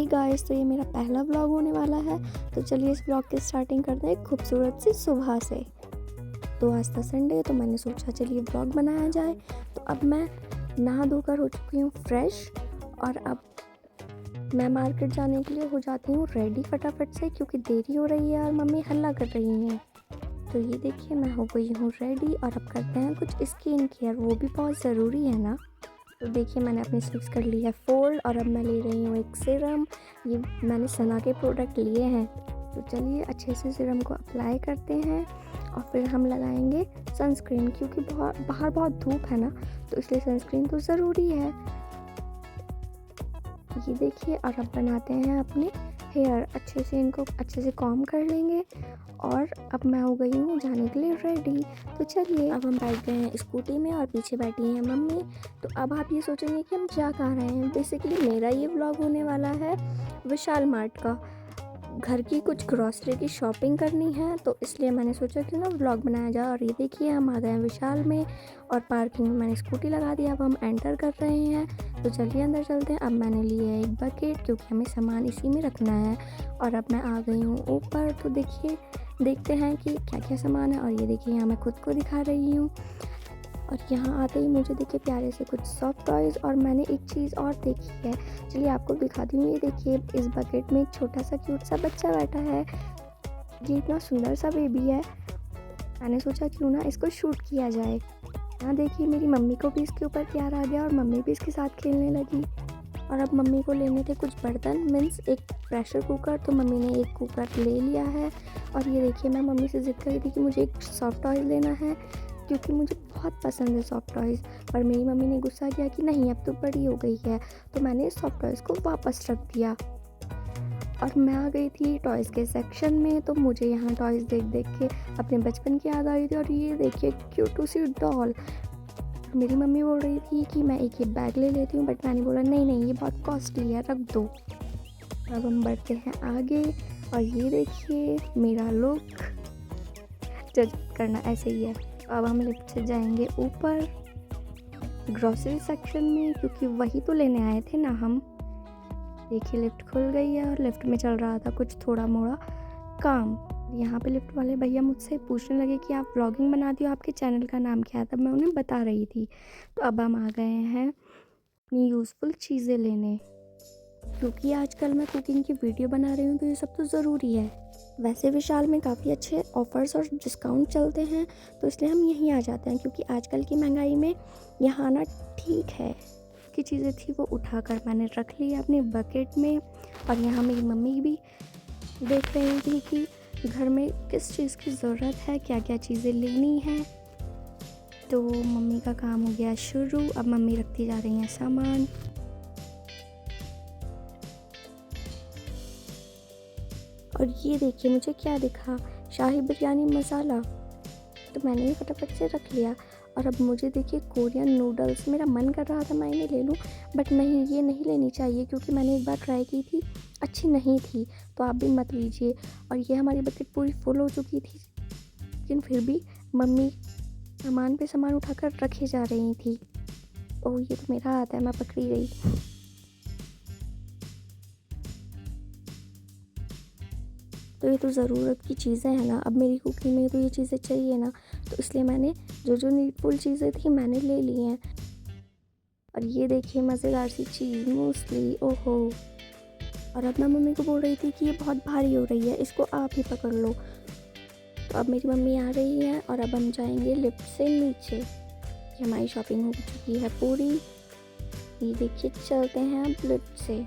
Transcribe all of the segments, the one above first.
Guys, तो ये मेरा पहला व्लॉग होने वाला है। तो चलिए इस व्लॉग की स्टार्टिंग करते हैं एक खूबसूरत सी सुबह से। तो आज था संडे, तो मैंने सोचा चलिए व्लॉग बनाया जाए। तो अब मैं नहा धोकर हो चुकी हूँ फ्रेश, और अब मैं मार्केट जाने के लिए हो जाती हूँ रेडी फटाफट से, क्योंकि देरी हो रही है और मम्मी हल्ला कर रही हैं। तो ये देखिए मैं हो गई हूँ रेडी, और अब करते हैं कुछ स्किन केयर, वो भी बहुत ज़रूरी है ना। तो देखिए मैंने अपनी स्लीव्स कर ली है फोल्ड, और अब मैं ले रही हूँ एक सीरम। ये मैंने सना के प्रोडक्ट लिए हैं। तो चलिए अच्छे से सीरम को अप्लाई करते हैं, और फिर हम लगाएंगे सनस्क्रीन, क्योंकि बाहर बहुत धूप है ना, तो इसलिए सनस्क्रीन तो ज़रूरी है। ये देखिए, और अब बनाते हैं अपने हेयर, अच्छे से इनको अच्छे से कॉम्ब कर लेंगे। और अब मैं हो गई हूँ जाने के लिए रेडी। तो चलिए अब हम बैठ गए हैं स्कूटी में, और पीछे बैठी हैं मम्मी। तो अब आप ये सोचेंगे कि हम जा कहाँ रहे हैं। बेसिकली मेरा ये व्लॉग होने वाला है विशाल मार्ट का। घर की कुछ ग्रॉसरी की शॉपिंग करनी है, तो इसलिए मैंने सोचा क्यों ना व्लॉग बनाया जाए। और ये देखिए हम आ गए हैं विशाल में, और पार्किंग में मैंने स्कूटी लगा दी। अब हम एंटर कर रहे हैं, तो चलिए अंदर चलते हैं। अब मैंने लिया है एक बकेट, क्योंकि हमें सामान इसी में रखना है। और अब मैं आ गई हूँ ऊपर, तो देखते हैं कि क्या क्या सामान है। और ये देखिए यहाँ मैं खुद को दिखा रही हूँ, और यहाँ आते ही मुझे देखिए प्यारे से कुछ सॉफ्ट टॉयज़। और मैंने एक चीज़ और देखी है, चलिए आपको दिखाती हूँ। ये देखिए इस बकेट में एक छोटा सा क्यूट सा बच्चा बैठा है। ये इतना सुंदर सा बेबी है, मैंने सोचा क्यों ना इसको शूट किया जाए। यहाँ देखिए मेरी मम्मी को भी इसके ऊपर प्यार आ गया, और मम्मी भी इसके साथ खेलने लगी। और अब मम्मी को लेने थे कुछ बर्तन, मीन्स एक प्रेशर कुकर। तो मम्मी ने एक कुकर ले लिया है। और ये देखिए मैं मम्मी से ज़िद कर रही थी कि मुझे एक सॉफ्ट टॉयज़ लेना है, क्योंकि मुझे बहुत पसंद है सॉफ्ट टॉयज़। पर मेरी मम्मी ने गुस्सा किया कि नहीं अब तो बड़ी हो गई है। तो मैंने सॉफ्ट टॉयज़ को वापस रख दिया, और मैं आ गई थी टॉयज़ के सेक्शन में। तो मुझे यहाँ टॉयज़ देख देख के अपने बचपन की याद आ रही थी। और ये देखिए क्यूटू सी डॉल। मेरी मम्मी बोल रही थी कि मैं एक ये बैग ले लेती हूँ, बट मैंने बोला नहीं नहीं, ये बहुत कॉस्टली है, रख दो। अब हम बढ़ते हैं आगे, और ये देखिए मेरा लुक, जज करना ऐसे ही है। अब हम लिफ्ट से जाएंगे ऊपर ग्रॉसरी सेक्शन में, क्योंकि वही तो लेने आए थे ना हम। देखिए लिफ्ट खुल गई है, और लिफ्ट में चल रहा था कुछ थोड़ा मोड़ा काम। यहाँ पे लिफ्ट वाले भैया मुझसे पूछने लगे कि आप व्लॉगिंग बनाती हो, आपके चैनल का नाम क्या है। तब मैं उन्हें बता रही थी। तो अब हम आ गए हैं अपनी यूज़फुल चीज़ें लेने, क्योंकि आजकल मैं कुकिंग की वीडियो बना रही हूँ, तो ये सब तो ज़रूरी है। वैसे विशाल में काफ़ी अच्छे ऑफ़र्स और डिस्काउंट चलते हैं, तो इसलिए हम यहीं आ जाते हैं, क्योंकि आजकल की महंगाई में यहाँ आना ठीक है। की चीज़ें थी वो उठाकर मैंने रख ली अपनी बकेट में। और यहाँ मेरी मम्मी भी देख रही थी कि घर में किस चीज़ की ज़रूरत है, क्या क्या चीज़ें लेनी है। तो मम्मी का काम हो गया शुरू। अब मम्मी रखती जा रही हैं सामान। और ये देखिए मुझे क्या दिखा, शाही बिरयानी मसाला। तो मैंने ये फटाफट से रख लिया। और अब मुझे देखिए कोरियन नूडल्स, मेरा मन कर रहा था मैं इन्हें ले लूँ, बट नहीं, ये नहीं लेनी चाहिए, क्योंकि मैंने एक बार ट्राई की थी, अच्छी नहीं थी। तो आप भी मत लीजिए। और ये हमारी बकेट पूरी फुल हो चुकी थी, लेकिन फिर भी मम्मी सामान पे सामान उठाकर रखे जा रही थी। ओह ये तो मेरा हाथ है, मैं पकड़ी गई। तो ये तो ज़रूरत की चीज़ें हैं ना, अब मेरी कुकिंग में तो ये चीज़ें चाहिए ना, तो इसलिए मैंने जो नीडफुल चीज़ें थी मैंने ले ली हैं। और ये देखिए मज़ेदार सी चीज़ मूसली, ओहो। और अब मैं मम्मी को बोल रही थी कि ये बहुत भारी हो रही है, इसको आप ही पकड़ लो। तो अब मेरी मम्मी आ रही है, और अब हम जाएंगे लिफ्ट से नीचे। ये हमारी शॉपिंग हो चुकी है पूरी। ये देखिए चलते हैं अब लिफ्ट से।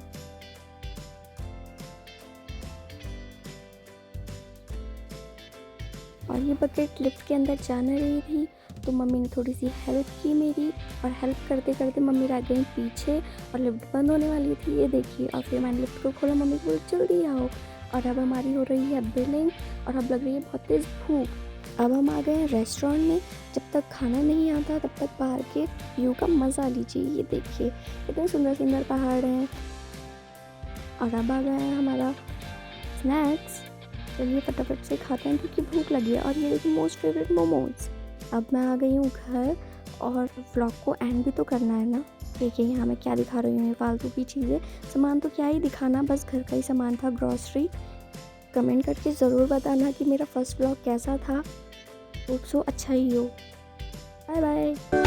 और ये बकेट लिफ्ट के अंदर जा नहीं रही थी, तो मम्मी ने थोड़ी सी हेल्प की मेरी, और हेल्प करते करते मम्मी रह गई पीछे, और लिफ्ट बंद होने वाली थी। ये देखिए, और फिर मैंने लिफ्ट को खोला, मम्मी को जल्दी आओ। और अब हमारी हो रही है बिलिंग, और अब लग रही है बहुत तेज़ भूख। अब हम आ गए हैं रेस्टोरेंट में। जब तक खाना नहीं आता तब तक बाहर के व्यू का मज़ा लीजिए। ये देखिए कितने सुंदर सुंदर पहाड़ हैं। और अब आ गया है हमारा स्नैक्स। चलिए फटाफट से खाते हैं, क्योंकि भूख लगी है। और ये देखिए मोस्ट फेवरेट मोमोज। अब मैं आ गई हूँ घर, और व्लॉग को एंड भी तो करना है ना। देखिए यहाँ मैं क्या दिखा रही हूँ, ये फालतू की चीज़ें। सामान तो क्या ही दिखाना, बस घर का ही सामान था, ग्रॉसरी। कमेंट करके ज़रूर बताना कि मेरा फर्स्ट व्लॉग कैसा था। होप सो अच्छा ही हो। Bye bye.